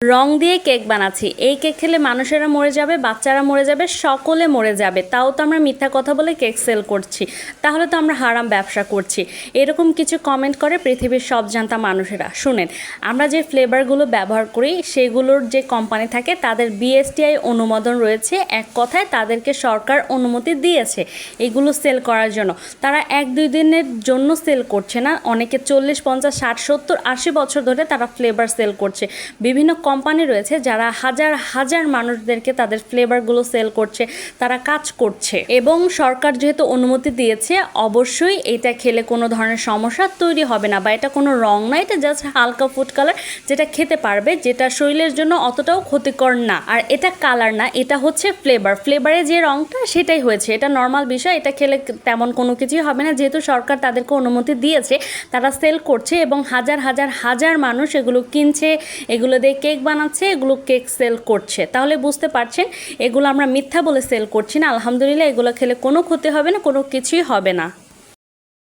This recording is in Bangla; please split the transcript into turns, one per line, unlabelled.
রং দিয়ে কেক বানাচ্ছি, এই কেক খেলে মানুষেরা মরে যাবে, বাচ্চারা মরে যাবে, সকলে মরে যাবে, তাও তো আমরা মিথ্যা কথা বলে কেক সেল করছি, তাহলে তো আমরা হারাম ব্যবসা করছি। এরকম কিছু কমেন্ট করে পৃথিবীর সব জানতা মানুষেরা। শুনেন, আমরা যে ফ্লেভারগুলো ব্যবহার করি সেগুলোর যে কোম্পানি থাকে তাদের বিএসটিআই অনুমোদন রয়েছে, এক কথায় তাদেরকে সরকার অনুমতি দিয়েছে এগুলো সেল করার জন্য। তারা 1-2 দিনের জন্য সেল করছে না, অনেকে 40, 50, 60, 70, 80 বছর ধরে তারা ফ্লেভার সেল করছে। বিভিন্ন কোম্পানি রয়েছে যারা হাজার হাজার মানুষদেরকে তাদের ফ্লেভারগুলো সেল করছে, তারা কাজ করছে। এবং সরকার যেহেতু অনুমতি দিয়েছে, অবশ্যই এটা খেলে কোনো ধরনের সমস্যা তৈরি হবে না, বা এটা কোনো রং না, এটা জাস্ট হালকা ফুড কালার, যেটা খেতে পারবে, যেটা শরীরের জন্য অতটাও ক্ষতিকর না। আর এটা কালার না, এটা হচ্ছে ফ্লেভার। ফ্লেভারে যে রংটা সেটাই হয়েছে, এটা নর্মাল বিষয়, এটা খেলে তেমন কোনো কিছুই হবে না। যেহেতু সরকার তাদেরকে অনুমতি দিয়েছে, তারা সেল করছে এবং হাজার হাজার হাজার মানুষ এগুলো কিনছে, এগুলো দিয়ে কেক বানাচ্ছে, এগুলো কেক সেল করছে। তাহলে বুঝতে পারছেন এগুলো আমরা মিথ্যা বলে সেল করছি না। আলহামদুলিল্লাহ, এগুলো খেলে কোনো ক্ষতি হবে না, কোনো কিছুই হবে না।